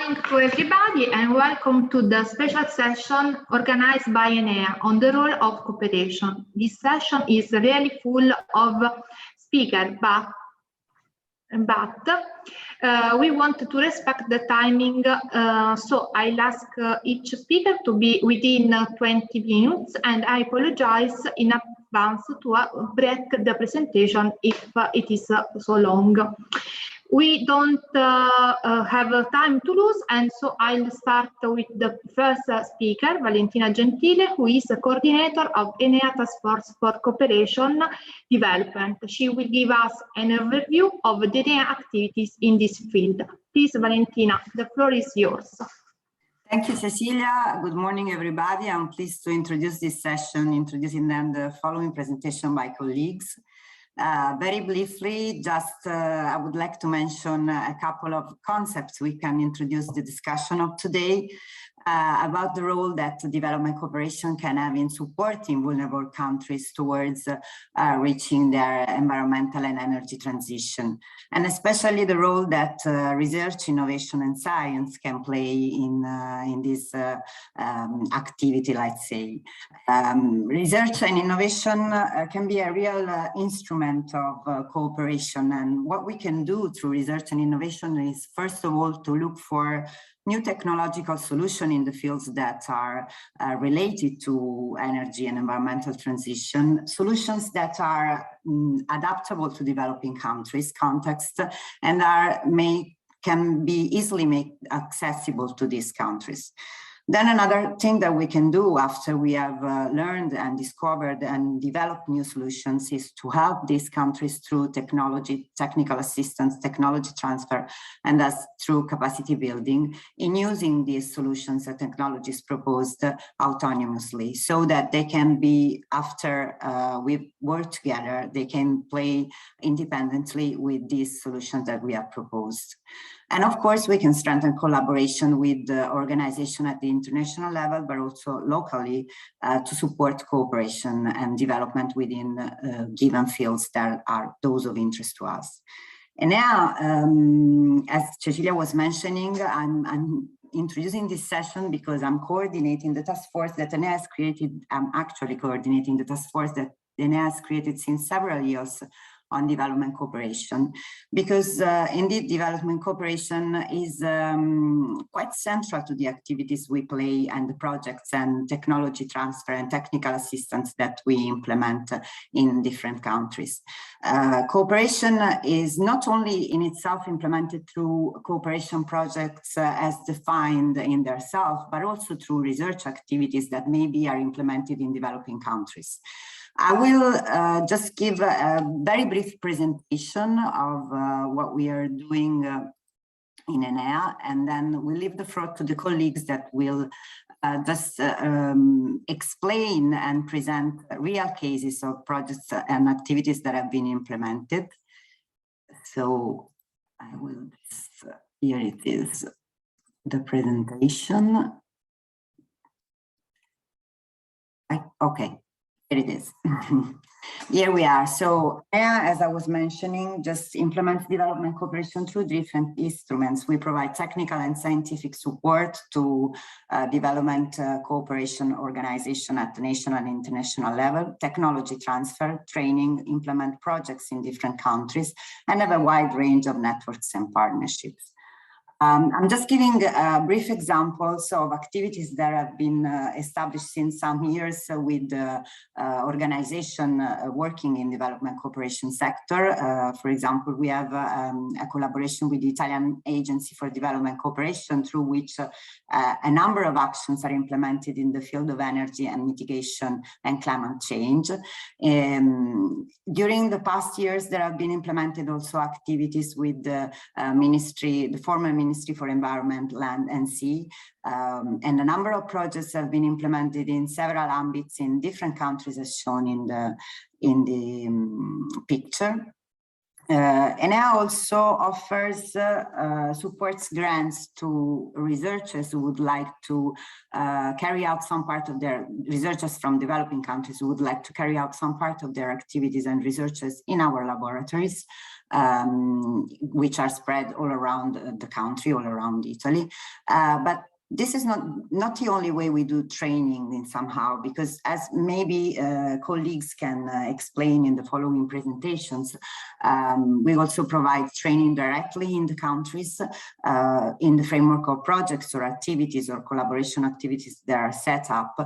morning to everybody and welcome to the special session organized by ENEA on the role of cooperation. This session is really full of speakers, but we want to respect the timing, so I'll ask each speaker to be within 20 minutes, and I apologize in advance to break the presentation if it is so long. We don't have time to lose, and so I'll start with the first speaker, Valentina Gentile, who is a coordinator of ENEA Task Force for Cooperation Development. She will give us an overview of the ENEA activities in this field. Please, Valentina, the floor is yours. Thank you, Cecilia. Good morning, everybody. I'm pleased to introduce this session, introducing then the following presentation by colleagues. Very briefly, I would like to mention a couple of concepts we can introduce the discussion of today about the role that development cooperation can have in supporting vulnerable countries towards reaching their environmental and energy transition, and especially the role that research, innovation, and science can play in this activity, let's say. Research and innovation can be a real instrument of cooperation, and what we can do through research and innovation is, first of all, to look for new technological solutions in the fields that are related to energy and environmental transition, solutions that are adaptable to developing countries' context and can be easily made accessible to these countries. Then another thing that we can do after we have learned and discovered and developed new solutions is to help these countries through technology, technical assistance, technology transfer, and thus through capacity building in using these solutions and technologies proposed autonomously, so that they can be, after we work together, they can play independently with these solutions that we have proposed. And of course, we can strengthen collaboration with the organization at the international level, but also locally to support cooperation and development within given fields that are those of interest to us. And now, as Cecilia was mentioning, I'm introducing this session because I'm coordinating the task force that ENEA has created. I'm actually coordinating the task force that ENEA has created since several years on development cooperation, because indeed development cooperation is quite central to the activities we play and the projects and technology transfer and technical assistance that we implement in different countries. Cooperation is not only in itself implemented through cooperation projects as defined in themselves, but also through research activities that maybe are implemented in developing countries. I will just give a very brief presentation of what we are doing in ENEA, and then we'll leave the floor to the colleagues that will just explain and present real cases of projects and activities that have been implemented. So I will just, here it is, the presentation. Okay. Here it is. Here we are. So, as I was mentioning, just implements development cooperation through different instruments. We provide technical and scientific support to development cooperation organization at the national and international level, technology transfer, training, implement projects in different countries, and have a wide range of networks and partnerships. I'm just giving brief examples of activities that have been established since some years with the organization working in development cooperation sector. For example, we have a collaboration with the Italian Agency for Development Cooperation, through which a number of actions are implemented in the field of energy and mitigation and climate change. During the past years, there have been implemented also activities with the former Ministry for Environment, Land and Sea, and a number of projects have been implemented in several ambits in different countries as shown in the picture. ENEA also offers supports grants to researchers who would like to carry out some part of their researchers from developing countries who would like to carry out some part of their activities and researches in our laboratories, which are spread all around the country, all around Italy. But this is not the only way we do training in somehow, because as maybe colleagues can explain in the following presentations, we also provide training directly in the countries in the framework of projects or activities or collaboration activities that are set up.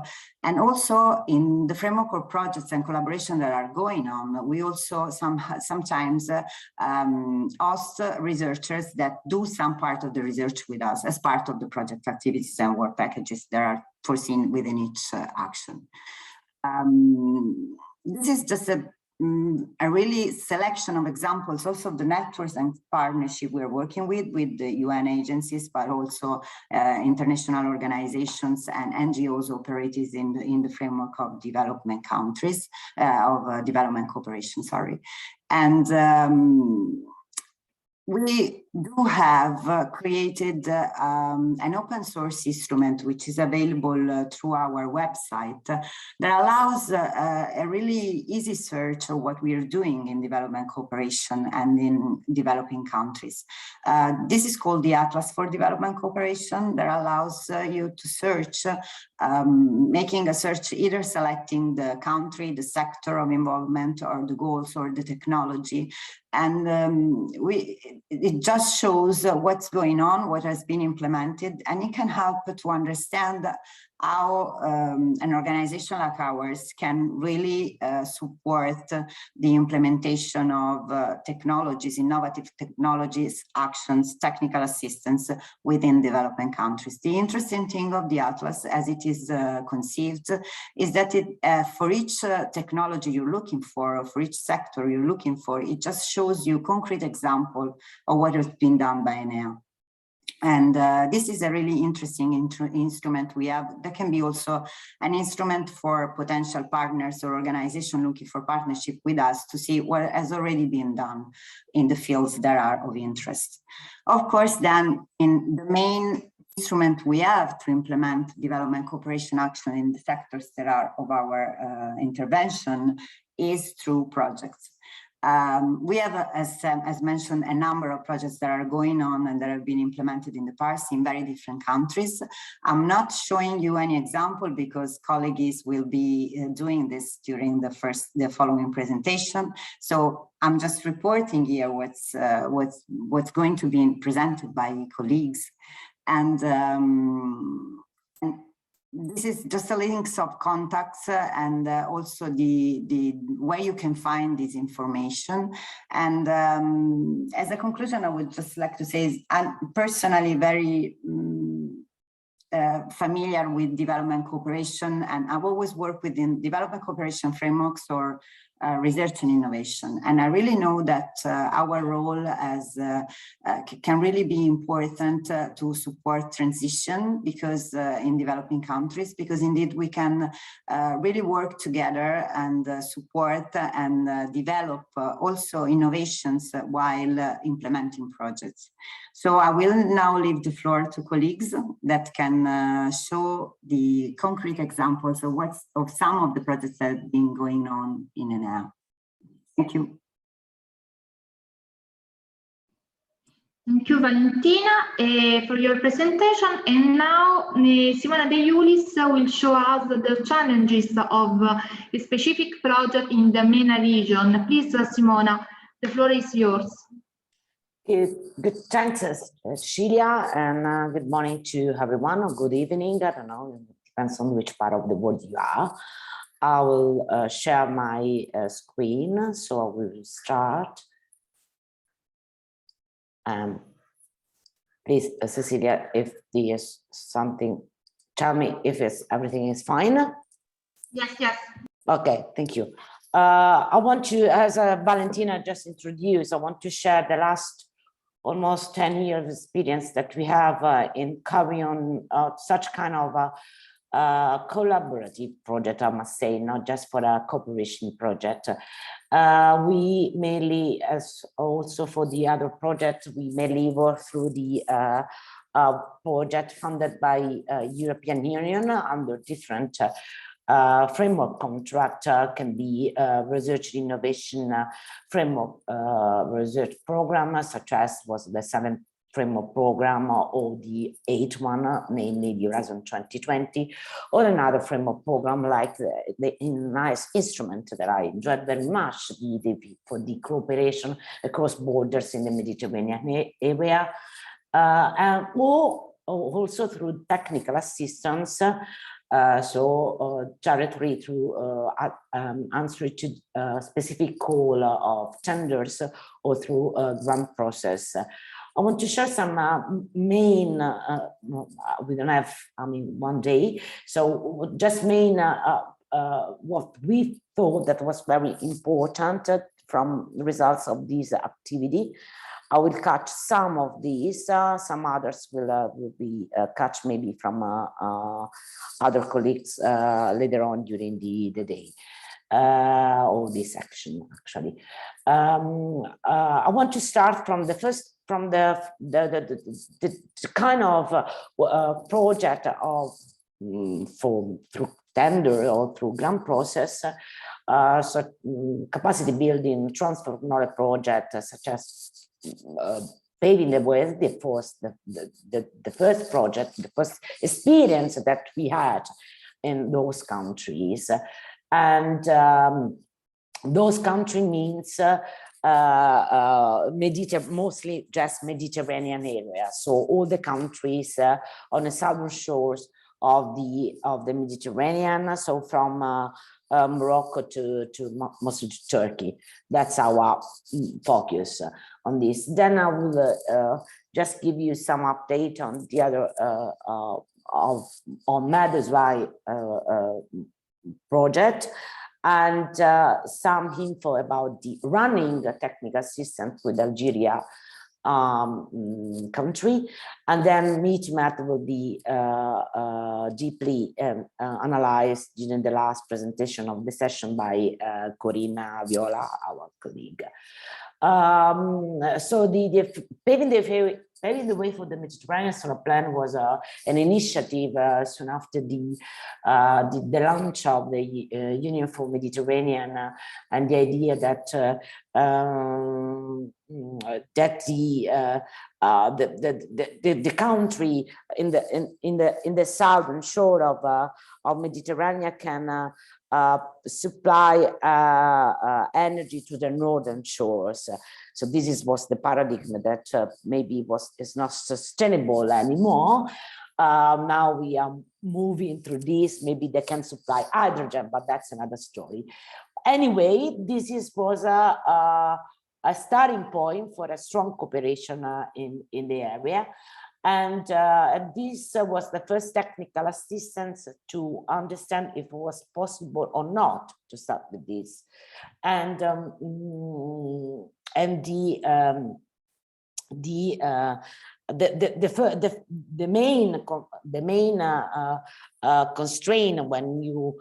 And also in the framework of projects and collaboration that are going on, we also sometimes host researchers that do some part of the research with us as part of the project activities and work packages that are foreseen within each action. This is just a really selection of examples also of the networks and partnership we're working with the UN agencies, but also international organizations and NGOs operating in the framework of development countries, development cooperation, sorry. And we do have created an open source instrument which is available through our website that allows a really easy search of what we are doing in development cooperation and in developing countries. This is called the Atlas for Development Cooperation that allows you to search, making a search either selecting the country, the sector of involvement, or the goals or the technology. And it just shows what's going on, what has been implemented, and it can help to understand how an organization like ours can really support the implementation of technologies, innovative technologies, actions, technical assistance within developing countries. The interesting thing of the Atlas, as it is conceived, is that it, for each technology you're looking for, or for each sector you're looking for, it just shows you concrete example of what has been done by ENEA. And this is a really interesting instrument we have. That can be also an instrument for potential partners or organizations looking for partnership with us to see what has already been done in the fields that are of interest. Of course, then in the main instrument we have to implement development cooperation action in the sectors that are of our intervention is through projects. We have, as mentioned, a number of projects that are going on and that have been implemented in the past in very different countries. I'm not showing you any example because colleagues will be doing this during the following presentation. So I'm just reporting here what's going to be presented by colleagues. And this is just a link of contacts and also the way you can find this information. And as a conclusion, I would just like to say I'm personally very familiar with development cooperation, and I've always worked within development cooperation frameworks or research and innovation. And I really know that our role as can really be important to support transition, because in developing countries, because indeed we can really work together and support and develop also innovations while implementing projects. So I will now leave the floor to colleagues that can show the concrete examples of some of the projects that have been going on in ENEA. Thank you. Thank you, Valentina, for your presentation. And now Simona De Iulis will show us the challenges of a specific project in the MENA region. Please, Simona, the floor is yours. Good, thanks, Cecilia, and good morning to everyone, or good evening. I don't know, it depends on which part of the world you are. I will share my screen, so we will start. Please, Cecilia, if there's something, tell me if everything is fine. Yes. Okay, thank you. I want to, as Valentina just introduced, I want to share the last almost 10 years experience that we have in carrying on such kind of collaborative project, I must say, not just for a cooperation project. We mainly, as also for the other project, we mainly work through the project funded by European Union under different framework contract, can be research innovation framework research program, such as was the 7th framework program or the 8th one, namely the Horizon 2020, or another framework program like the nice instrument that I enjoyed very much, for the cooperation across borders in the Mediterranean area, and also through technical assistance, directly through answer to specific call of tenders or through a grant process. I want to share some main, we don't have, one day, so just main what we thought that was very important from the results of this activity. I will catch some of these, some others will be catch maybe from other colleagues later on during the day. Or this section actually. I want to start from the first, from the kind of project of through tender or through grant process, capacity building transfer of knowledge project, such as paving the way, the first project, the first experience that we had in those countries. And those countries means mostly just Mediterranean area. So all the countries on the southern shores of the Mediterranean. So from Morocco to mostly to Turkey. That's our focus on this. Then I will just give you some update on the other on Meduswai project, and some info about the running technical assistance with Algeria country, and then MeetMat will be deeply analyzed during the last presentation of the session by Corina Viola, our colleague. So the paving the way for the Mediterranean Solar Plan was an initiative soon after the launch of the Union for Mediterranean and the idea that the country in the southern shore of Mediterranean can supply energy to the northern shores. So this was the paradigm that maybe is not sustainable anymore. Now we are moving through this. Maybe they can supply hydrogen, but that's another story. Anyway, this was a starting point for a strong cooperation in the area. And this was the first technical assistance to understand if it was possible or not to start with this. And the main constraint when you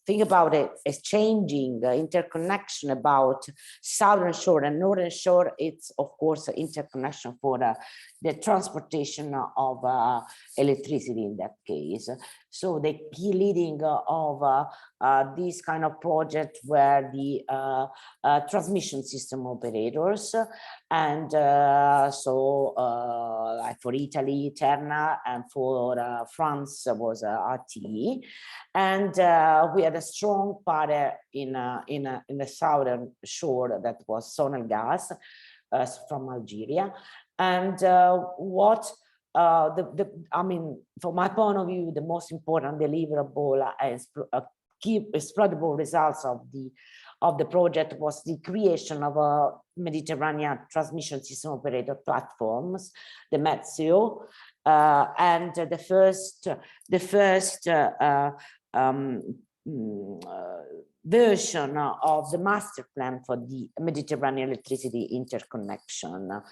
think about it is changing the interconnection about southern shore and northern shore. It's of course an interconnection for the transportation of electricity in that case. So the key leading of this kind of project were the transmission system operators, and like for Italy, Terna, and for France was RTE, and we had a strong partner in the southern shore that was Sonelgas from Algeria, and I mean, from my point of view, the most important deliverable and exploitable results of the project was the creation of a Mediterranean transmission system operator platforms, the METSIO, and the first version of the master plan for the Mediterranean electricity interconnection.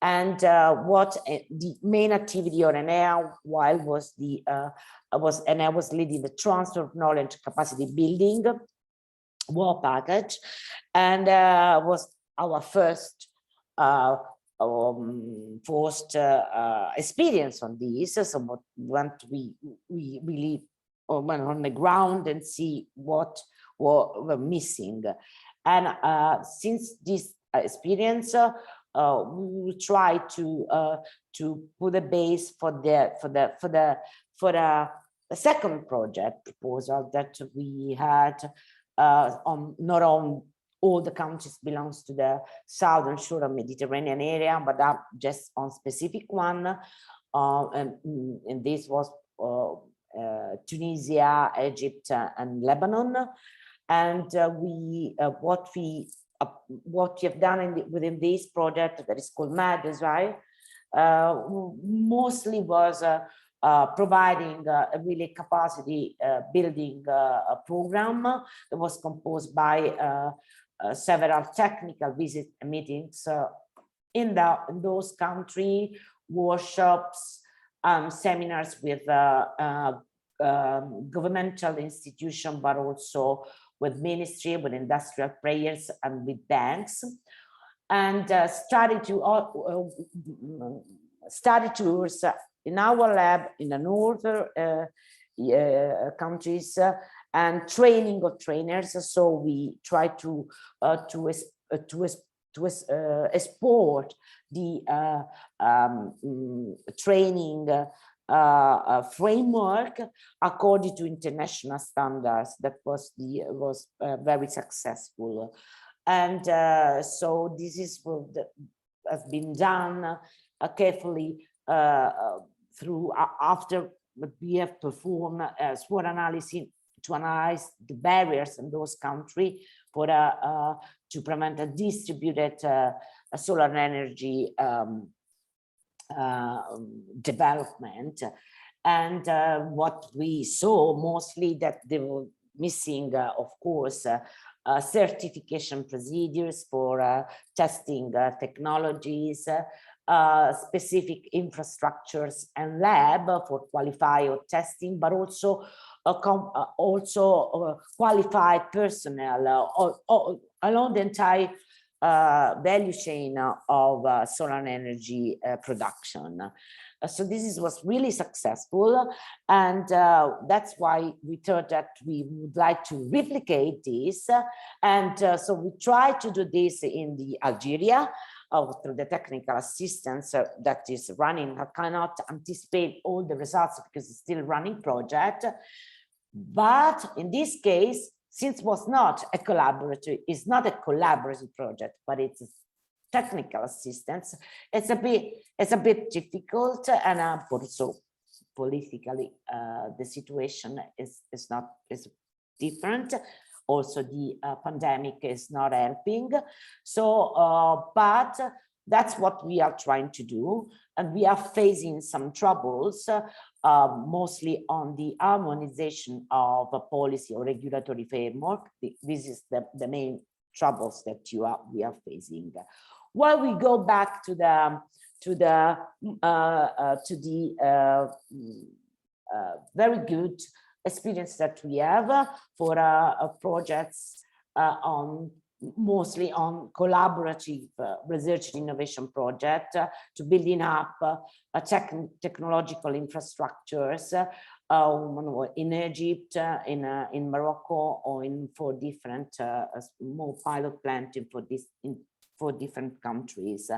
And what the main activity on Enea while was Enea was leading the transfer of knowledge capacity building war package, and was our first forced experience on this. So we really went on the ground and see what were missing. And since this experience, we will try to put a base for the second project proposal that we had not on all the countries belongs to the southern shore of Mediterranean area, but just on specific one, and this was Tunisia, Egypt, and Lebanon. And what we have done within this project that is called MAD as well, mostly was providing a really capacity building program that was composed by several technical visit meetings in those countries, workshops, seminars with governmental institutions, but also with ministry, with industrial players, and with banks, and study tours in our lab in the northern countries, and training of trainers. So we try to export the training framework according to international standards. That was very successful, and so this is what has been done carefully through after we have performed SWOT analysis to analyze the barriers in those countries for to prevent a distributed solar energy development. And what we saw mostly that they were missing, of course, certification procedures for testing technologies, specific infrastructures and lab for qualified or testing, but also qualified personnel along the entire value chain of solar energy production. So this was really successful, and that's why we thought that we would like to replicate this. And so we tried to do this in the Algeria through the technical assistance that is running. I cannot anticipate all the results because it's still a running project. But in this case, since it was not a collaborative, it's not a collaborative project, but it's technical assistance. It's a bit difficult, and also politically the situation is different. Also, the pandemic is not helping. So, but that's what we are trying to do, and we are facing some troubles, mostly on the harmonization of a policy or regulatory framework. This is the main troubles that we are facing. While we go back to the very good experience that we have for projects mostly on collaborative research and innovation project to building up technological infrastructures in Egypt, in Morocco, or in 4 different small pilot plants in 4 different countries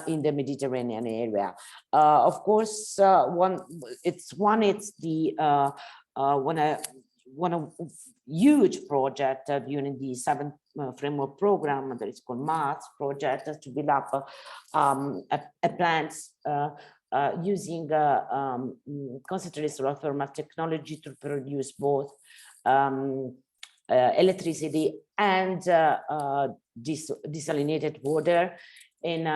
in the Mediterranean area. Of course, it's the one huge project during the 7th framework program that is called MARS project to build up a plant using concentrated solar thermal technology to produce both electricity and desalinated water in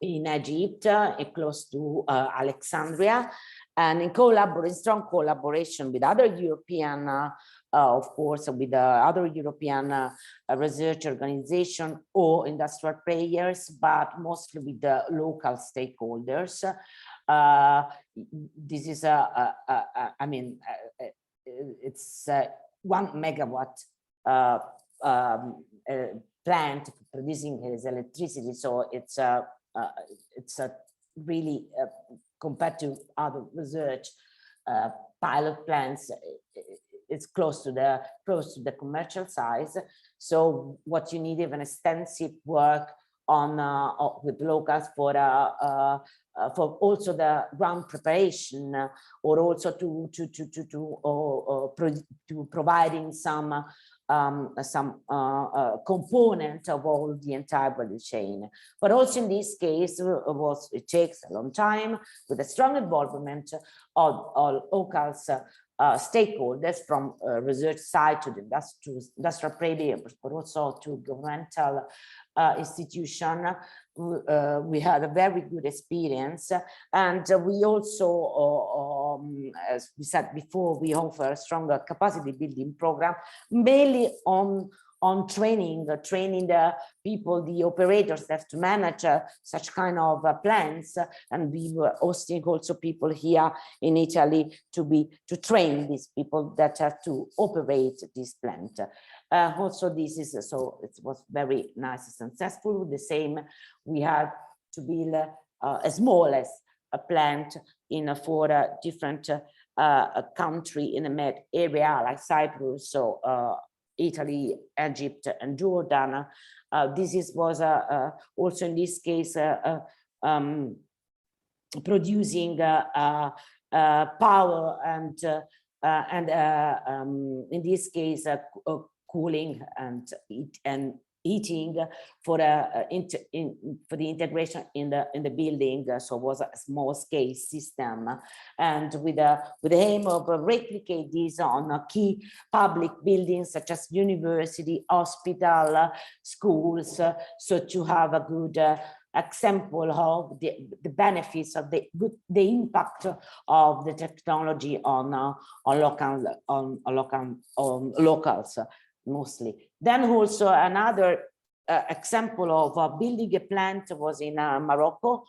Egypt, close to Alexandria, and in strong collaboration with other European of course, with other European research organization or industrial players, but mostly with the local stakeholders. This is I mean, it's 1 megawatt plant producing his electricity, so it's a really compared to other research pilot plants, it's close to the commercial size. So what you need is an extensive work on with locals for also the ground preparation, or also to providing some component of all the entire value chain. But also in this case, it takes a long time with a strong involvement of locals, stakeholders from research side to the industrial players, but also to governmental institution. We had a very good experience, and we also, as we said before, we offer a stronger capacity building program, mainly on training the people, the operators that have to manage such kind of plants, and we were hosting also people here in Italy to train these people that have to operate this plant. Also, this is so it was very nice and successful. The same, we had to build as small as a plant in for a different country in the Med area like Cyprus, so Italy, Egypt, and Jordan. This was also in this case producing power and in this case cooling and heating for the integration in the building. So it was a small scale system, and with the aim of replicate this on key public buildings such as university, hospital, schools, so to have a good example of the benefits of the impact of the technology on locals mostly. Then also another example of building a plant was in Morocco,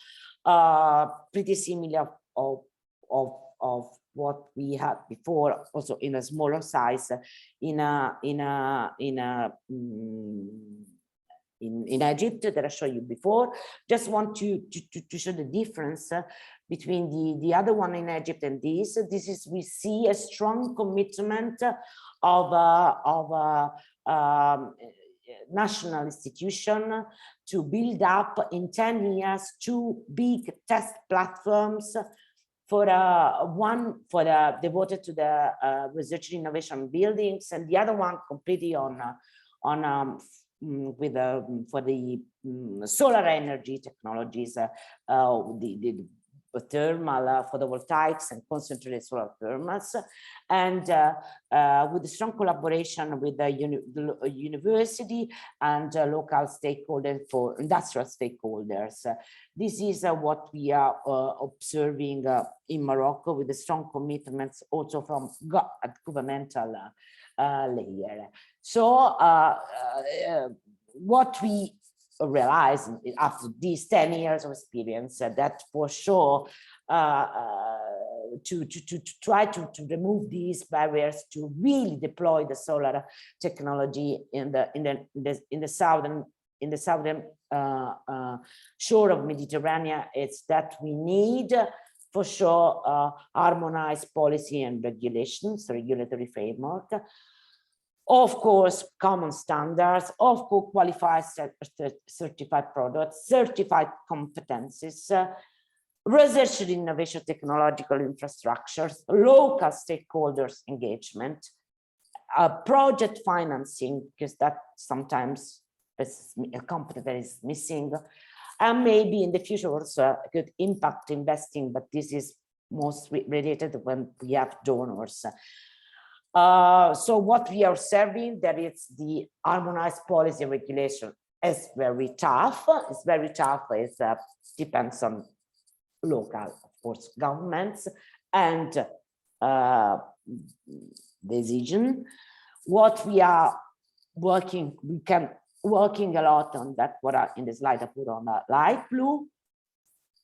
pretty similar of what we had before, also in a smaller size, in Egypt that I showed you before. Just want to show the difference between the other one in Egypt and this. This is, we see a strong commitment of national institution to build up in 10 years 2 big test platforms, for one devoted to the research and innovation buildings, and the other one completely for the solar energy technologies, the thermal photovoltaics and concentrated solar thermals, and with a strong collaboration with the university and local stakeholders, for industrial stakeholders. This is what we are observing in Morocco, with the strong commitments also from governmental layer. So what we realize after these 10 years of experience, that for sure to try to remove these barriers to really deploy the solar technology in the southern shore of Mediterranean, it's that we need for sure harmonized policy and regulations, regulatory framework. Of course, common standards, of course, qualified certified products, certified competencies, research and innovation technological infrastructures, local stakeholders engagement, project financing, because that sometimes is a component that is missing, and maybe in the future also good impact investing, but this is most related when we have donors. So what we are observing, that it's the harmonized policy regulation is very tough. It's very tough. It depends on local, of course, governments and decision. what we are working a lot on, that what are in the slide I put on light blue.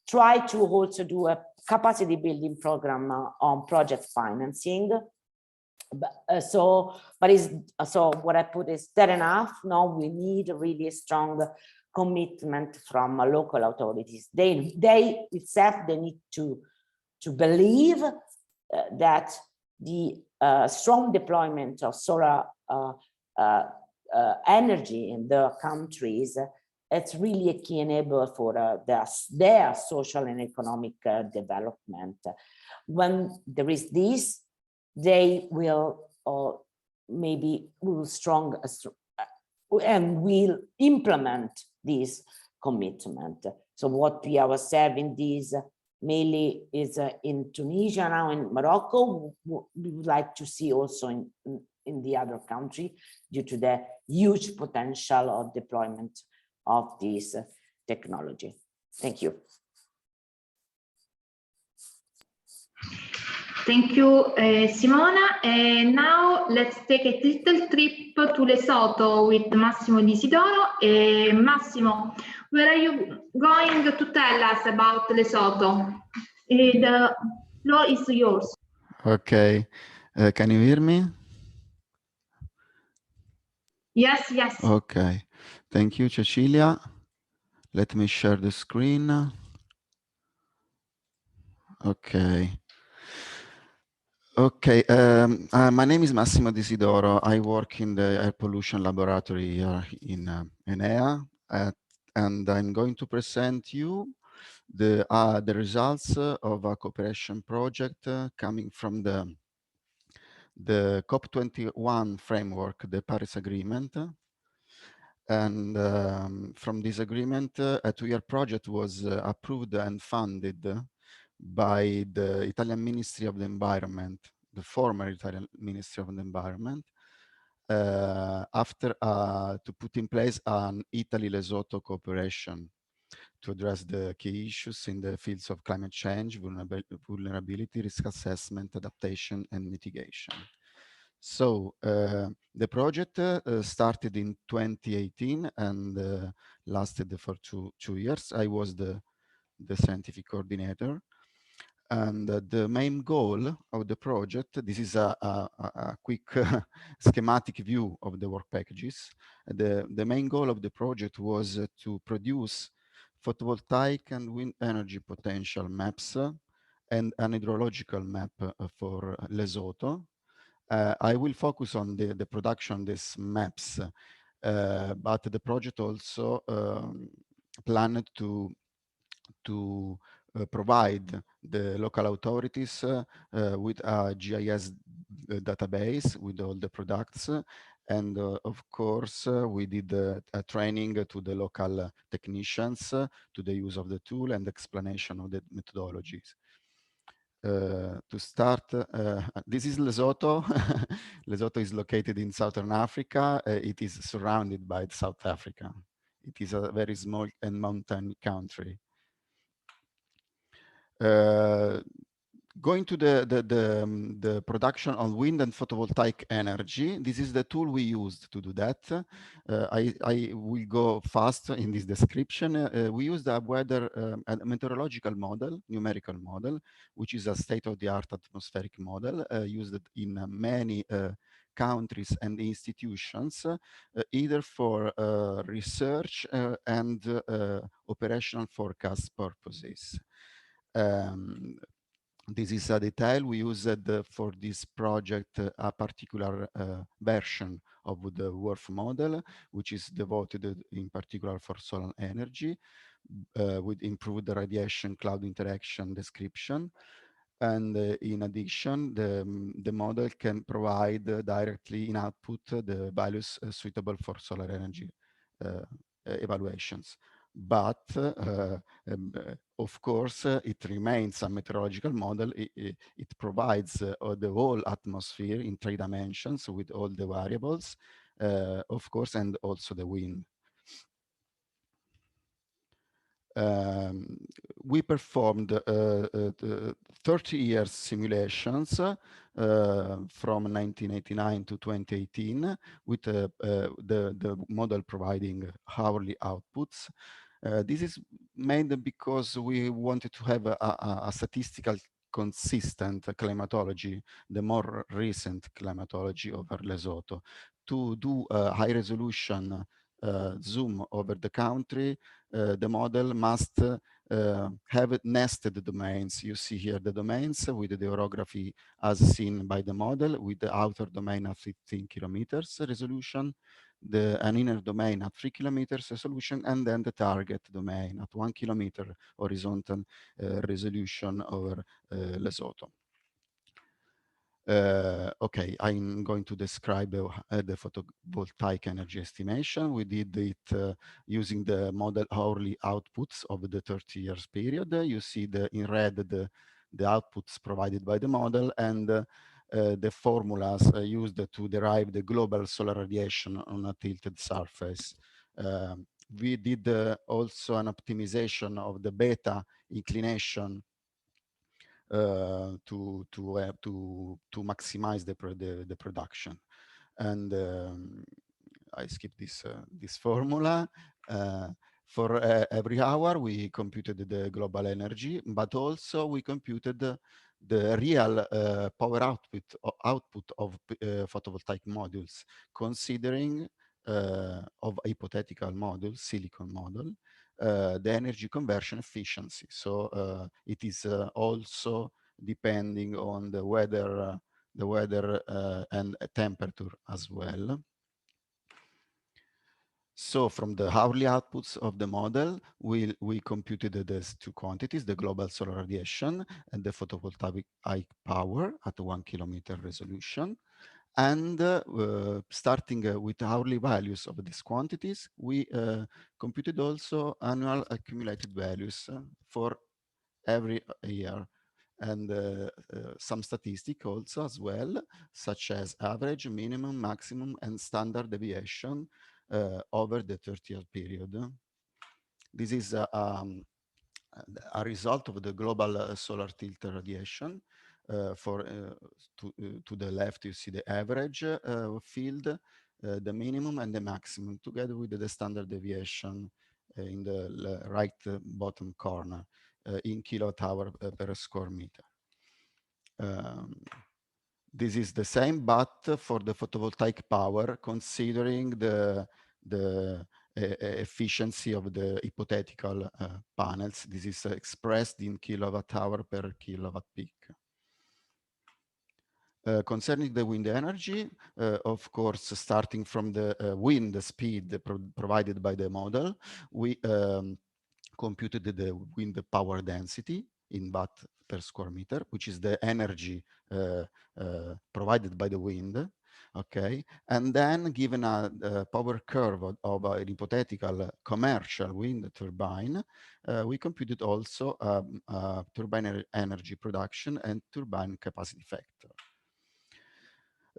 Try to also do a capacity building program on project financing. So what I put is that enough? No, we need a really strong commitment from local authorities. They itself, they need to believe that the strong deployment of solar energy in their countries, it's really a key enabler for their social and economic development. When there is this, they will maybe will strong and will implement this commitment. So what we are observing this mainly is in Tunisia now, in Morocco. We would like to see also in the other country due to the huge potential of deployment of this technology. Thank you. Thank you, Simona. And now let's take a little trip to Lesotho with Massimo Disidoro. Massimo, where are you going to tell us about Lesotho? The floor is yours. Okay. Can you hear me? Yes, yes. Okay. Thank you, Cecilia. Let me share the screen. Okay. Okay, my name is Massimo Disidoro. I work in the air pollution laboratory here in Enea, and I'm going to present you the results of a cooperation project coming from the COP21 framework, the Paris Agreement. And from this agreement, a 2-year project was approved and funded by the Italian Ministry of the Environment, the former Italian Ministry of the Environment, after to put in place an Italy-Lesotho cooperation to address the key issues in the fields of climate change, vulnerability, risk assessment, adaptation, and mitigation. So the project started in 2018 and lasted for two years. I was the scientific coordinator. And the main goal of the project, this is a quick schematic view of the work packages. The main goal of the project was to produce photovoltaic and wind energy potential maps and an hydrological map for Lesotho. I will focus on the production of these maps, but the project also planned to provide the local authorities with a GIS database with all the products. And of course, we did a training to the local technicians to the use of the tool and explanation of the methodologies. To start, this is Lesotho. Lesotho is located in Southern Africa. It is surrounded by South Africa. It is a very small and mountain country. Going to the production of wind and photovoltaic energy, this is the tool we used to do that. I will go fast in this description. We used a weather a meteorological model, numerical model, which is a state-of-the-art atmospheric model used in many countries and institutions, either for research and operational forecast purposes. This is a detail we used for this project, a particular version of the WRF model, which is devoted in particular for solar energy, with improved radiation cloud interaction description. And in addition, the model can provide directly in output the values suitable for solar energy evaluations. But of course, it remains a meteorological model. It provides the whole atmosphere in 3 dimensions with all the variables, of course, and also the wind. We performed 30 years simulations from 1989 to 2018 with the model providing hourly outputs. This is made because we wanted to have a statistical consistent climatology, the more recent climatology over Lesotho. To do a high resolution zoom over the country, the model must have nested domains. You see here the domains with the orography as seen by the model, with the outer domain at 15 kilometers resolution, an inner domain at 3 kilometers resolution, and then the target domain at 1 kilometer horizontal resolution over Lesotho. Okay, I'm going to describe the photovoltaic energy estimation. We did it using the model hourly outputs of the 30 years period. You see in red the outputs provided by the model, and the formulas used to derive the global solar radiation on a tilted surface. We did also an optimization of the beta inclination to maximize the production. And I skip this formula. For every hour, we computed the global energy, but also we computed the real power output of photovoltaic modules, considering of hypothetical model, silicon model, the energy conversion efficiency. So it is also depending on the weather and temperature as well. So from the hourly outputs of the model, we computed these two quantities, the global solar radiation and the photovoltaic power at 1 kilometer resolution. And starting with hourly values of these quantities, we computed also annual accumulated values for every year, and some statistics also as well, such as average, minimum, maximum, and standard deviation over the 30-year period. This is a result of the global solar tilt radiation. To the left, you see the average field, the minimum and the maximum, together with the standard deviation in the right bottom corner in kilowatt hour per square meter. This is the same, but for the photovoltaic power, considering the efficiency of the hypothetical panels. This is expressed in kilowatt hour per kilowatt peak. Concerning the wind energy, of course, starting from the wind speed provided by the model, we computed the wind power density in watt per square meter, which is the energy provided by the wind. Okay, and then given a power curve of an hypothetical commercial wind turbine, we computed also turbine energy production and turbine capacity factor.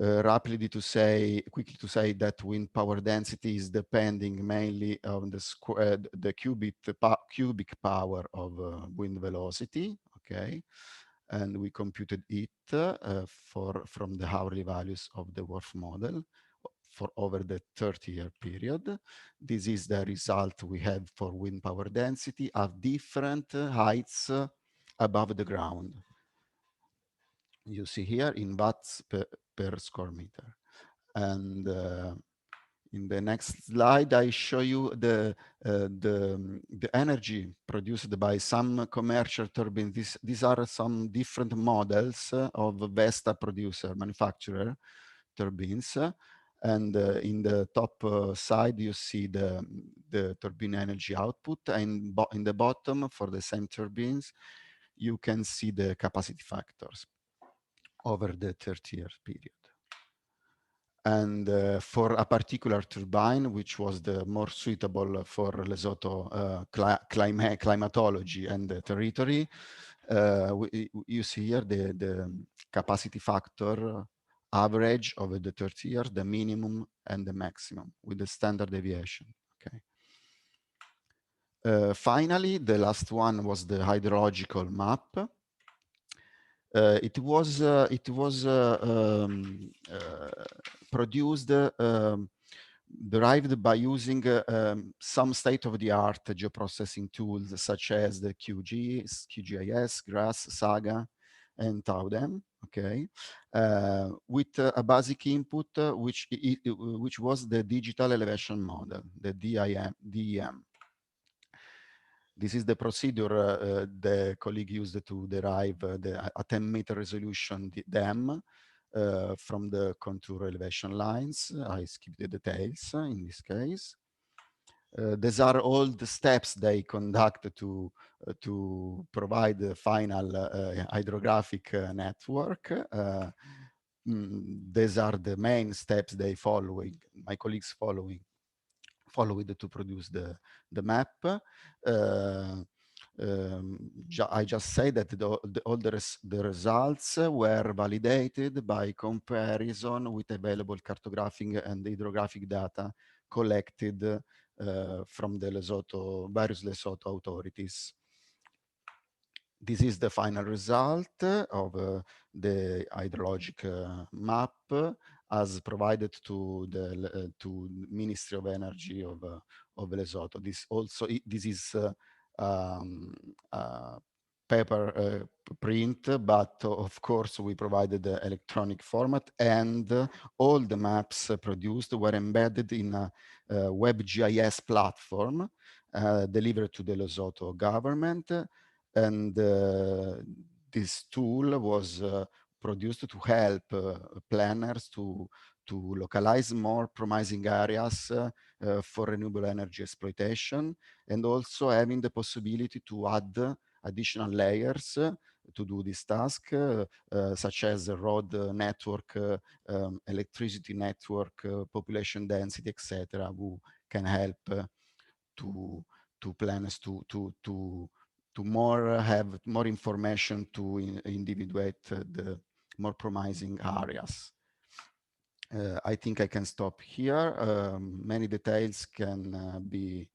Quickly to say that wind power density is depending mainly on the cubic power of wind velocity. Okay, and we computed it from the hourly values of the WRF model for over the 30-year period. This is the result we have for wind power density at different heights above the ground. You see here in watts per square meter. And in the next slide, I show you the energy produced by some commercial turbines. These are some different models of Vesta manufacturer turbines. And in the top side, you see the turbine energy output. And in the bottom, for the same turbines, you can see the capacity factors over the 30-year period. And for a particular turbine, which was the more suitable for Lesotho climatology and the territory, you see here the capacity factor average over the 30 years, the minimum and the maximum with the standard deviation. Okay. Finally, the last one was the hydrological map. It was produced, derived by using some state-of-the-art geoprocessing tools such as the QGIS, GRASS, SAGA, and TAUDEM. Okay, with a basic input which was the digital elevation model, the DEM. This is the procedure the colleague used to derive a 10-meter resolution DEM from the contour elevation lines. I skipped the details in this case. These are all the steps they conduct to provide the final hydrographic network. These are the main steps they following, my colleagues followed to produce the map. I just say that all the results were validated by comparison with available cartographic and hydrographic data collected from the various Lesotho authorities. This is the final result of the hydrologic map as provided to the Ministry of Energy of Lesotho. This is paper print, but of course we provided the electronic format, and all the maps produced were embedded in a WebGIS platform delivered to the Lesotho government. And this tool was produced to help planners to localize more promising areas for renewable energy exploitation, and also having the possibility to add additional layers to do this task, such as the road network, electricity network, population density, etc., who can help to planners to have more information to individuate the more promising areas. I think I can stop here. Many details can be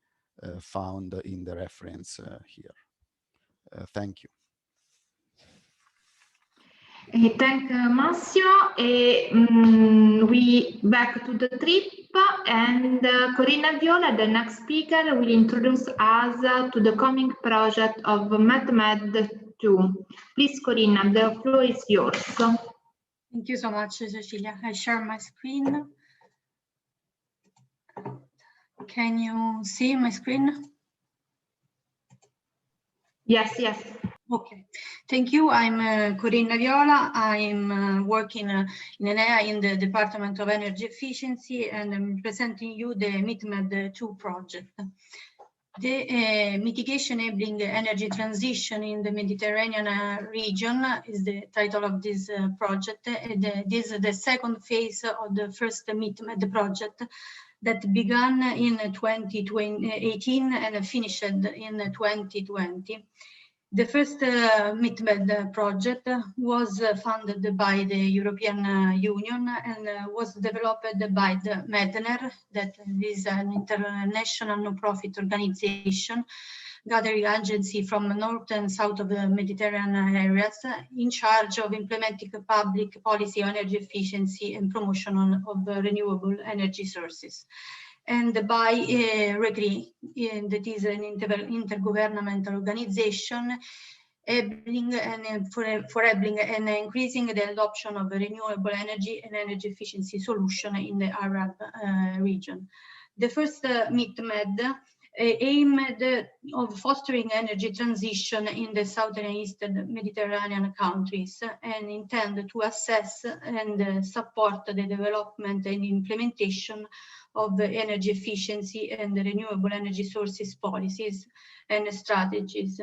found in the reference here. Thank you. Thank Massimo. We back to the trip, and Corinna Viola, the next speaker, will introduce us to the coming project of MetMed 2. Please, Corinna, the floor is yours. Thank you so much, Cecilia. I share my screen. Can you see my screen? Yes, yes. Okay, thank you. I'm Corinna Viola. I'm working in Enea in the Department of Energy Efficiency, and I'm presenting you the MetMed 2 project. The mitigation enabling energy transition in the Mediterranean region is the title of this project. This is the second phase of the first MetMed project that began in 2018 and finished in 2020. The first MetMed project was funded by the European Union and was developed by the MEDNER, that is an international non-profit organization, gathering agency from north and south of the Mediterranean areas, in charge of implementing public policy on energy efficiency and promotion of renewable energy sources. And by REGRI, that is an intergovernmental organization enabling and increasing the adoption of renewable energy and energy efficiency solution in the Arab region. The first MetMed aimed of fostering energy transition in the southern and eastern Mediterranean countries, and intended to assess and support the development and implementation of the energy efficiency and the renewable energy sources policies and strategies.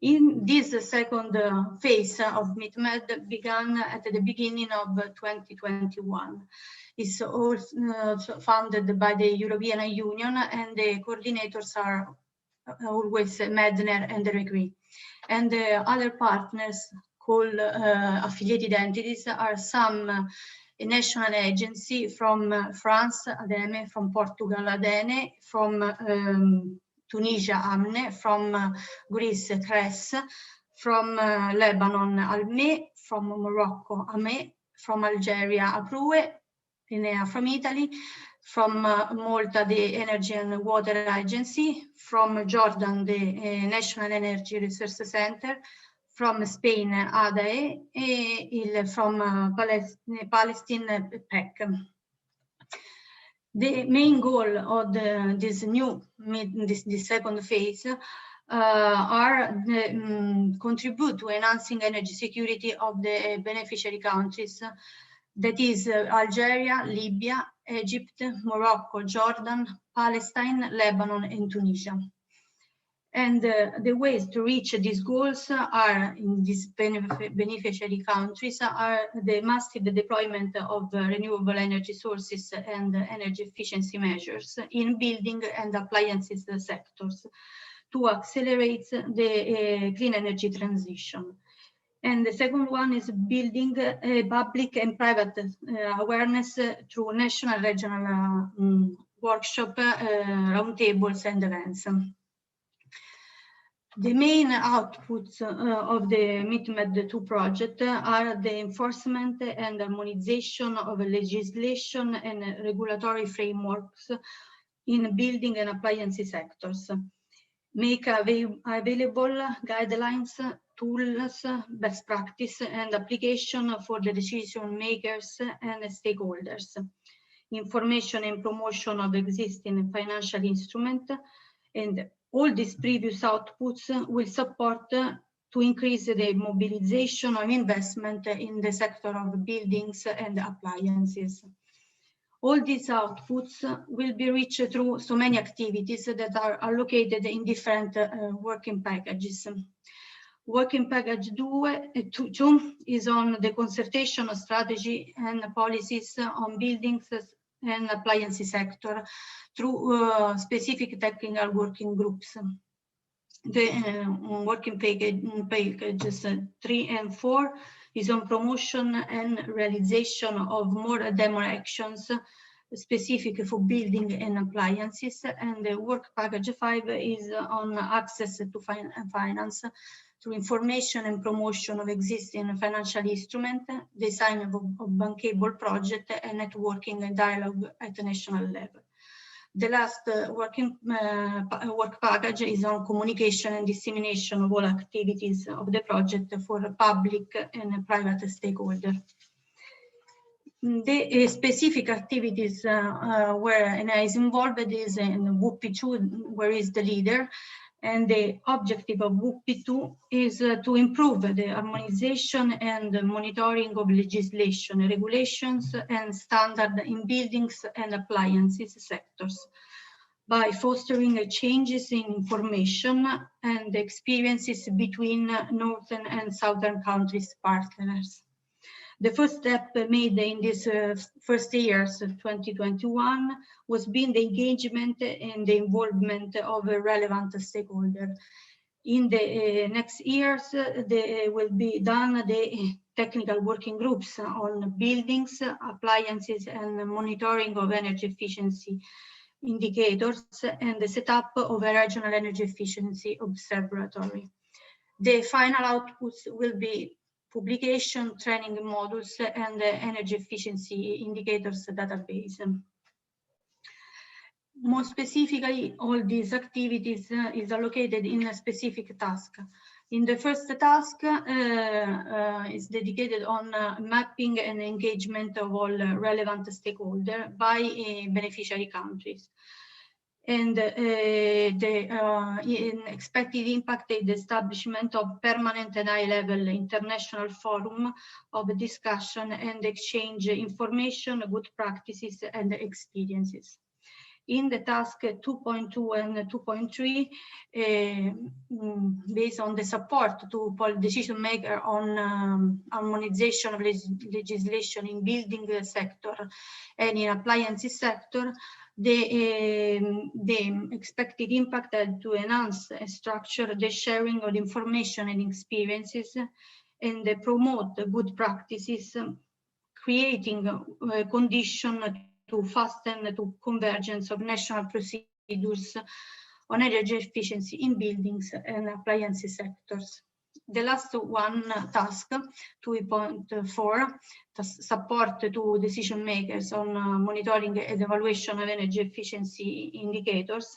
In this second phase of MetMed began at the beginning of 2021. It's also funded by the European Union, and the coordinators are always MEDNER and the REGRI. And the other partners called affiliated entities are some national agency from France, ADEME, from Portugal, ADENE, from Tunisia, AMNE, from Greece, CRES, from Lebanon, Alme, from Morocco, Ame, from Algeria, Aproué, Enea from Italy, from Malta, the Energy and Water Agency, from Jordan, the National Energy Research Center, from Spain, ADAE, from Palestine, PEC. The main goal of this second phase are contribute to enhancing energy security of the beneficiary countries, that is Algeria, Libya, Egypt, Morocco, Jordan, Palestine, Lebanon, and Tunisia. And the ways to reach these goals are, in these beneficiary countries, are the massive deployment of renewable energy sources and energy efficiency measures in building and appliances sectors to accelerate the clean energy transition. And the second one is building public and private awareness through national, regional workshop, roundtables, and events. The main outputs of the MITMED2 project are the enforcement and harmonization of legislation and regulatory frameworks in building and appliances sectors, make available guidelines, tools, best practice, and application for the decision makers and stakeholders, information and promotion of existing financial instruments, and all these previous outputs will support to increase the mobilization of investment in the sector of buildings and appliances. All these outputs will be reached through so many activities that are allocated in different working packages. Working package 2 is on the concertation of strategy and policies on buildings and appliances sector through specific technical working groups. The working packages 3 and 4 is on promotion and realization of more demo actions specific for building and appliances, and the work package 5 is on access to finance through information and promotion of existing financial instrument, design of bankable project, and networking and dialogue at the national level. The last work package is on communication and dissemination of all activities of the project for public and private stakeholders. The specific activities where Enea is involved is in WUPI2, where is the leader, and the objective of WUPI2 is to improve the harmonization and monitoring of legislation, regulations, and standards in buildings and appliances sectors by fostering changes in information and experiences between northern and southern countries partners. The first step made in this first years of 2021 was being the engagement and the involvement of a relevant stakeholder. In the next years, there will be done the technical working groups on buildings, appliances, and monitoring of energy efficiency indicators, and the setup of a regional energy efficiency observatory. The final outputs will be publication, training modules, and the energy efficiency indicators database. More specifically, all these activities is allocated in a specific task. In the first task is dedicated on mapping and engagement of all relevant stakeholders by beneficiary countries. And the expected impact is the establishment of permanent and high-level international forum of discussion and exchange information, good practices, and experiences. In the task 2.2 and 2.3, based on the support to decision maker on harmonization of legislation in building sector and in appliances sector, the expected impact to enhance and structure the sharing of information and experiences and promote good practices, creating a condition to fasten the convergence of national procedures on energy efficiency in buildings and appliances sectors. The last one task, 2.4, support to decision makers on monitoring and evaluation of energy efficiency indicators.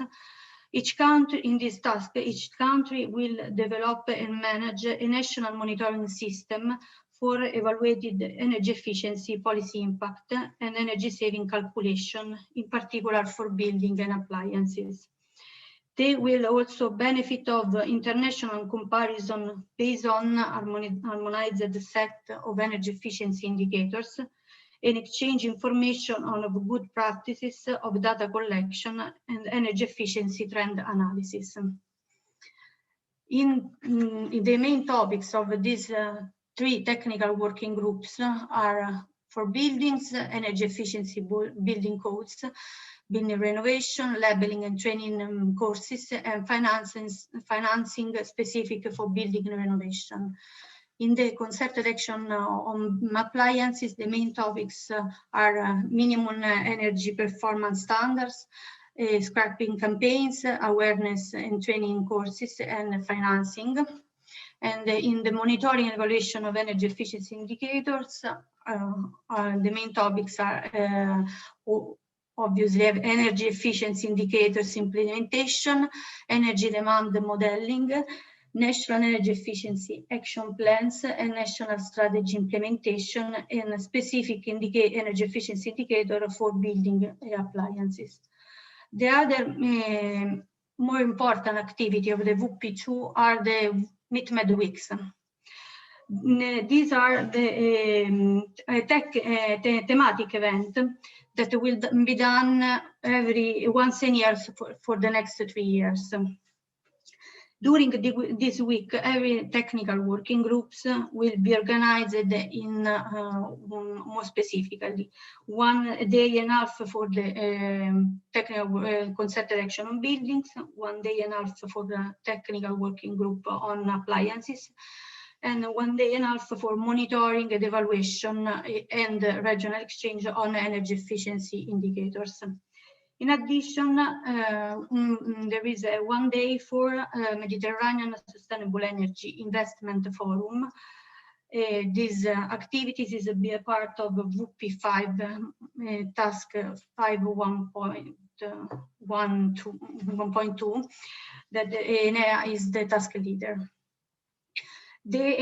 Each country in this task, each country will develop and manage a national monitoring system for evaluated energy efficiency policy impact and energy saving calculation, in particular for building and appliances. They will also benefit of international comparison based on harmonized set of energy efficiency indicators and exchange information on good practices of data collection and energy efficiency trend analysis. In the main topics of these 3 technical working groups are for buildings, energy efficiency building codes, building renovation, labeling and training courses, and financing specific for building renovation. In the concerted action on appliances, the main topics are minimum energy performance standards, scrapping campaigns, awareness and training courses, and financing. And in the monitoring and evaluation of energy efficiency indicators, the main topics are obviously energy efficiency indicators implementation, energy demand modeling, national energy efficiency action plans, and national strategy implementation, and a specific energy efficiency indicator for building appliances. The other more important activity of the WP2 are the MITMED weeks. These are the thematic event that will be done once a year for the next 3 years. During this week, every technical working groups will be organized in more specifically 1 day and a half for the technical concerted action on buildings, 1 day and a half for the technical working group on appliances, and 1 day and a half for monitoring and evaluation and regional exchange on energy efficiency indicators. In addition, there is 1 day for Mediterranean Sustainable Energy Investment Forum. These activities is a part of WP5 task 5.1.2 that Enea is the task leader. The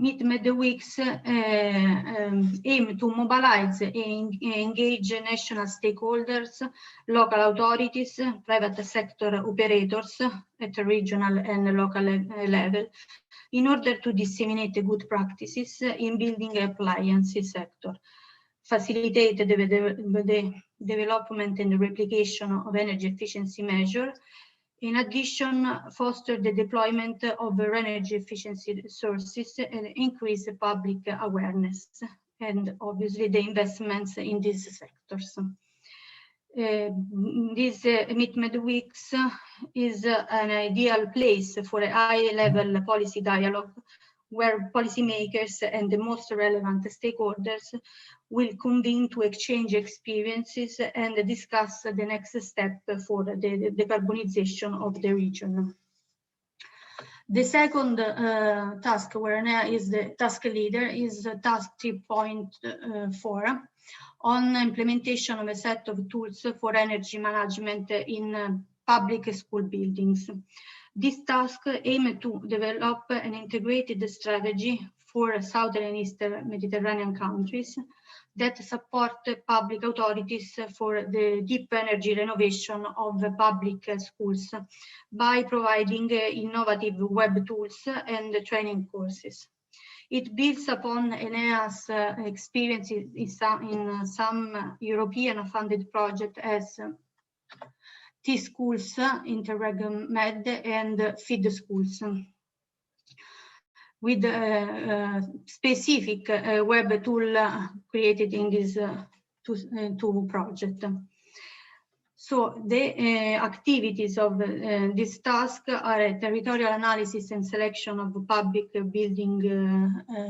MITMED weeks aim to mobilize and engage national stakeholders, local authorities, private sector operators at regional and local level in order to disseminate good practices in building appliances sector, facilitate the development and the replication of energy efficiency measures. In addition, foster the deployment of energy efficiency sources and increase public awareness, and obviously the investments in these sectors. This MITMED weeks is an ideal place for a high-level policy dialogue where policymakers and the most relevant stakeholders will convene to exchange experiences and discuss the next step for the decarbonization of the region. The second task where Enea is the task leader is task 3.4 on implementation of a set of tools for energy management in public school buildings. This task aims to develop an integrated strategy for Southern and Eastern Mediterranean countries that support public authorities for the deep energy renovation of public schools by providing innovative web tools and training courses. It builds upon Enea's experience in some European funded projects as T-Schools, Interreg Med, and Feed Schools, with a specific web tool created in these two projects. So the activities of this task are a territorial analysis and selection of public building,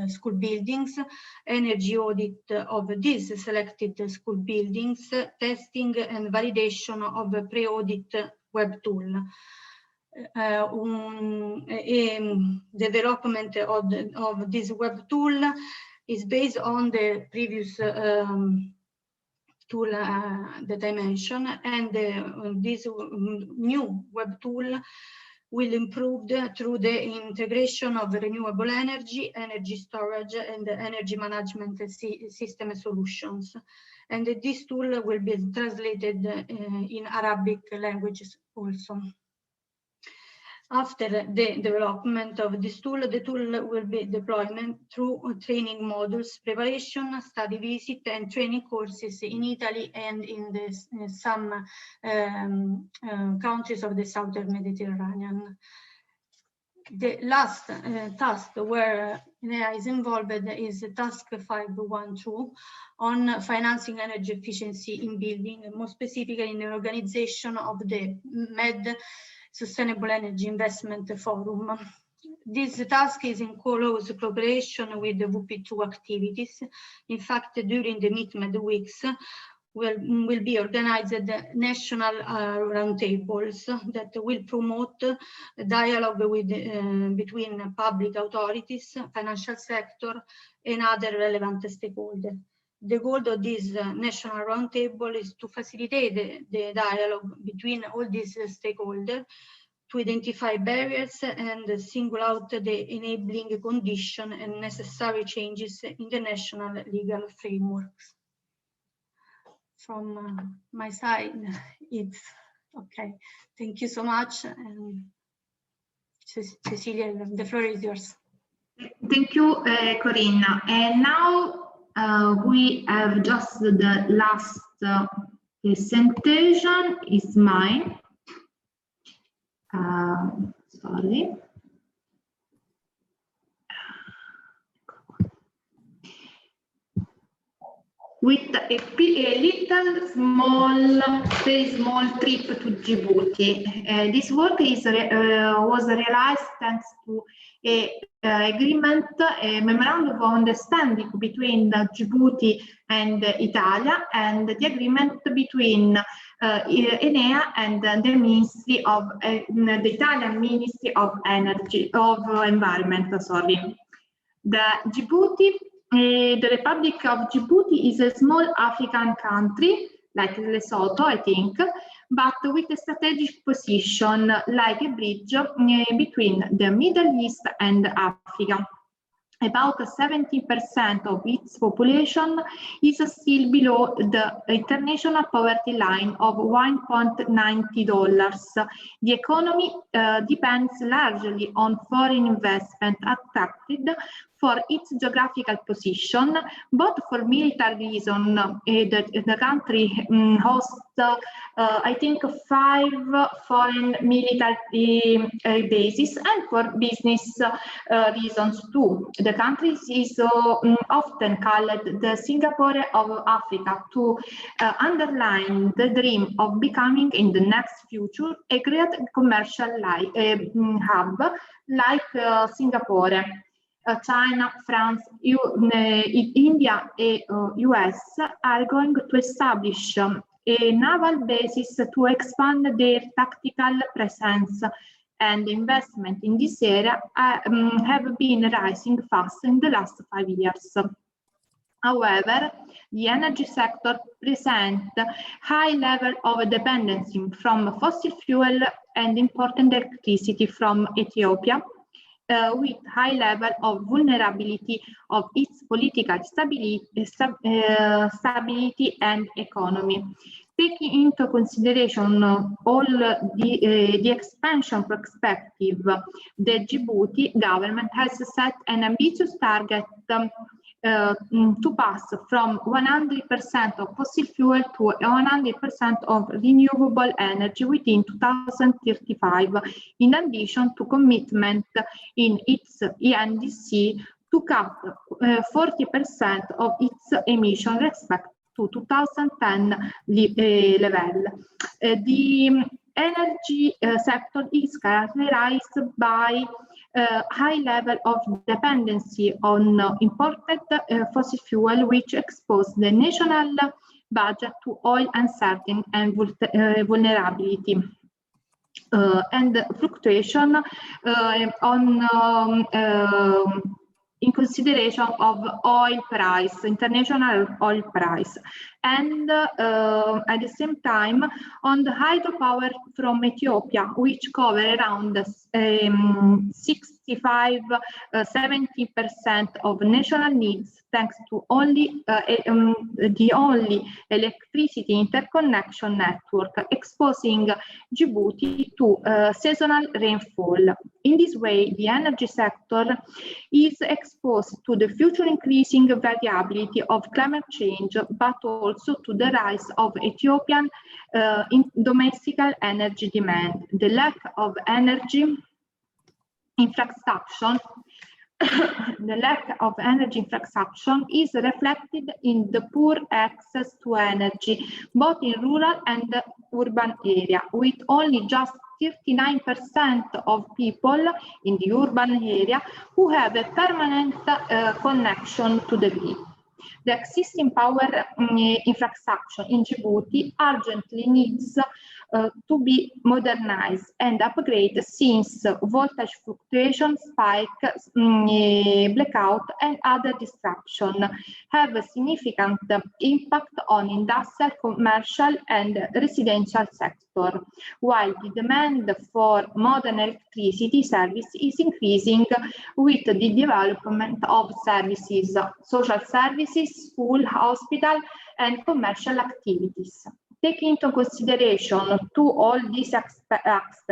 school buildings, energy audit of these selected school buildings, testing and validation of a pre-audit web tool. development of this web tool is based on the previous tool that I mentioned, and this new web tool will improve through the integration of renewable energy, energy storage, and energy management system solutions. And this tool will be translated in Arabic languages also. After the development of this tool, the tool will be deployed through training modules, preparation, study visit, and training courses in Italy and in some countries of the Southern Mediterranean. The last task where ENEA is involved is task 512 on financing energy efficiency in building, more specifically in the organization of the MED Sustainable Energy Investment Forum. This task is in close cooperation with the WP2 activities. In fact, during the MITMED weeks, will be organized national roundtables that will promote dialogue with, between public authorities, financial sector, and other relevant stakeholders. The goal of this national roundtable is to facilitate the dialogue between all these stakeholders, to identify barriers and single out the enabling condition and necessary changes in the national legal frameworks. From my side, it's okay. Thank you so much. And Cecilia, the floor is yours. Thank you, Corinna. And now we have just the last presentation is mine. Sorry. With a little very small trip to Djibouti. This work was realized thanks to an agreement, a memorandum of understanding between Djibouti and Italy, and the agreement between ENEA and the Ministry of the Italian Ministry of Environment. Sorry, the Republic of Djibouti is a small African country, like Lesotho, I think, but with a strategic position like a bridge between the Middle East and Africa. About 70% of its population is still below the international poverty line of $1.90. The economy depends largely on foreign investment attracted for its geographical position, both for military reasons. The country hosts, I think, 5 foreign military bases, and for business reasons too. The country is often called the Singapore of Africa, to underline the dream of becoming in the next future a great commercial hub like Singapore. China, France, India and US are going to establish a naval basis to expand their tactical presence, and investment in this area have been rising fast in the last 5 years. However, the energy sector presents high level of dependency from fossil fuel and imported electricity from Ethiopia, with high level of vulnerability of its political stability and economy. Taking into consideration all the expansion perspective, the Djibouti government has set an ambitious target to pass from 100% of fossil fuel to 100% of renewable energy within 2035, in addition to commitment in its ENDC to cut 40% of its emission respect to 2010 level. The energy sector is characterized by high level of dependency on imported fossil fuel, which expose the national budget to oil uncertainty and vulnerability. and fluctuation in consideration of oil price, international oil price, and at the same time on the hydropower from Ethiopia, which cover around 65–70% of national needs, thanks to the only electricity interconnection network, exposing Djibouti to seasonal rainfall. In this way, the energy sector is exposed to the future increasing variability of climate change, but also to the rise of Ethiopian domestic energy demand. The lack of energy infrastructure is reflected in the poor access to energy, both in rural and urban area, with only just 39% of people in the urban area who have a permanent connection to the grid. The existing power infrastructure in Djibouti urgently needs to be modernized and upgraded, since voltage fluctuation, spike, blackout, and other disruptions have a significant impact on industrial, commercial, and residential sector, while the demand for modern electricity service is increasing with the development of services, social services, school, hospital, and commercial activities. Taking into consideration to all these aspects,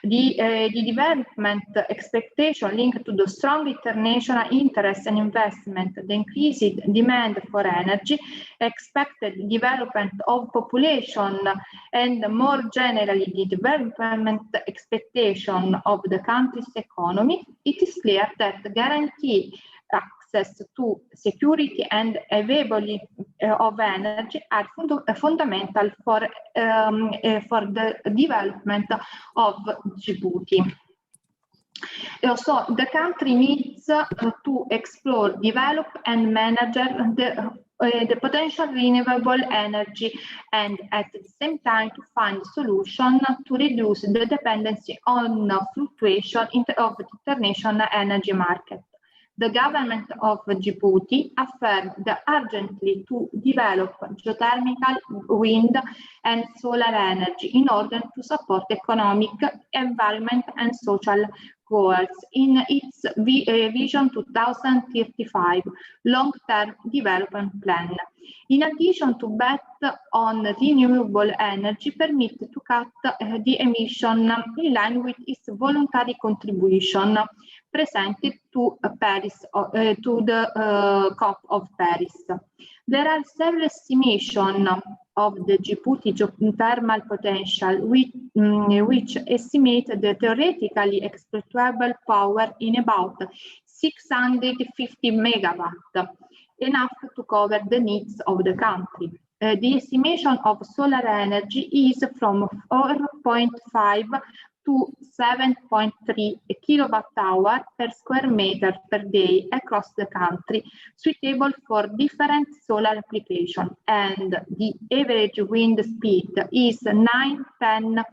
the development expectation linked to the strong international interest and investment, the increased demand for energy, expected development of population, and more generally the development expectation of the country's economy, it is clear that guarantee access to security and availability of energy are fundamental for the development of Djibouti. So the country needs to explore, develop, and manage the potential renewable energy, and at the same time to find solutions to reduce the dependency on fluctuation of the international energy market. The government of Djibouti affirmed urgently to develop geothermal, wind, and solar energy in order to support economic, environment, and social goals in its Vision 2035 long-term development plan. In addition to bet on renewable energy, permit to cut the emission in line with its voluntary contribution presented to Paris, to the COP of Paris. There are several estimations of the Djibouti geothermal potential, which estimate the theoretically exploitable power in about 650 megawatts, enough to cover the needs of the country. The estimation of solar energy is from 4.5 to 7.3 kilowatt-hour per square meter per day across the country, suitable for different solar applications, and the average wind speed is 9–10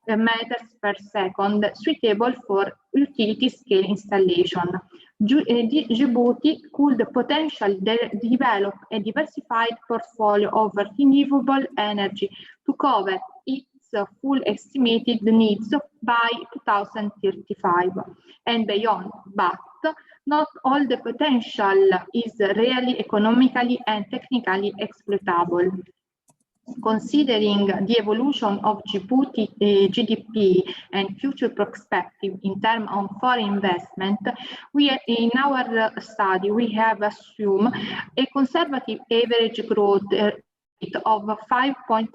meters per second, suitable for utility scale installation. Djibouti could potentially develop a diversified portfolio of renewable energy to cover its full estimated needs by 2035 and beyond, but not all the potential is really economically and technically exploitable. Considering the evolution of Djibouti GDP and future perspective in terms of foreign investment, in our study we have assumed a conservative average growth of 5.5%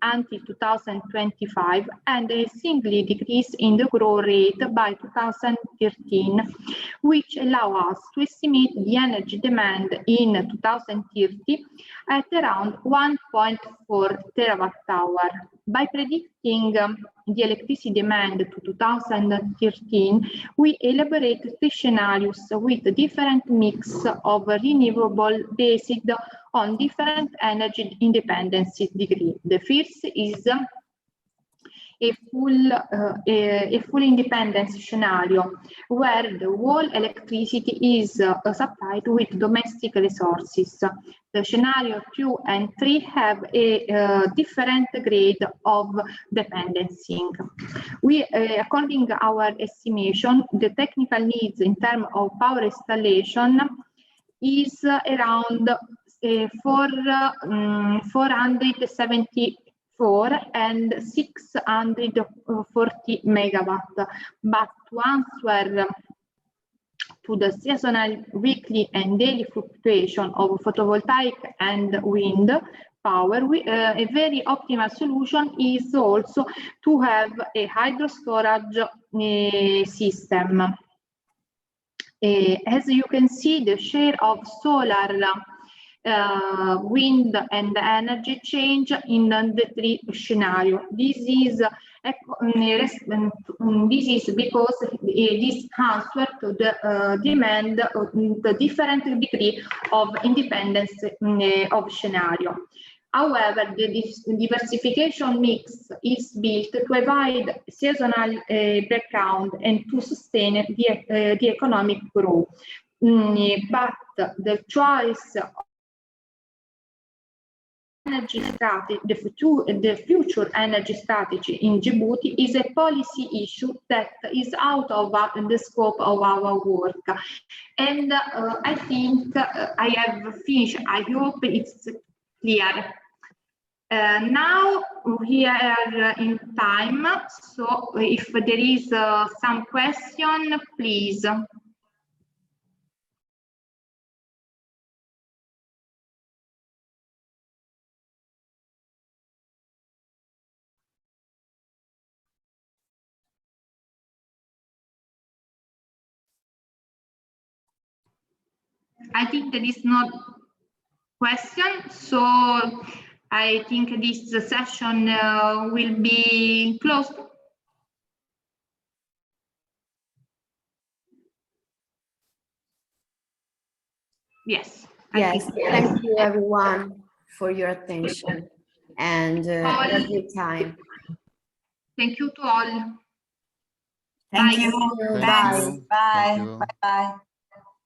until 2025 and a single decrease in the growth rate by 2013, which allow us to estimate the energy demand in 2030 at around 1.4 terawatt-hour. By predicting the electricity demand to 2013, we elaborate three scenarios with a different mix of renewable based on different energy independence degree. The first is a full independence scenario where the whole electricity is supplied with domestic resources. The scenario 2 and 3 have a different grade of dependency. We, according to our estimation, the technical needs in terms of power installation is around 474 and 640 megawatt. But to answer to the seasonal, weekly and daily fluctuation of photovoltaic and wind power, a very optimal solution is also to have a hydro storage system. As you can see, the share of solar, wind and energy change in the three scenarios. This is because this answer to the demand the different degree of independence of scenario. However, the diversification mix is built to avoid seasonal breakdown and to sustain the economic growth. But the choice of energy strategy, the future energy strategy in Djibouti is a policy issue that is out of the scope of our work. And I think I have finished. I hope it's clear. Now we are in time, so if there is some question, please. I think there is no question, so I think this session will be closed. Yes. Yes, thank you everyone for your attention and every time. Thank you to all. Thank Bye. you. Bye. Thanks. Bye. Thank you. Bye. Bye.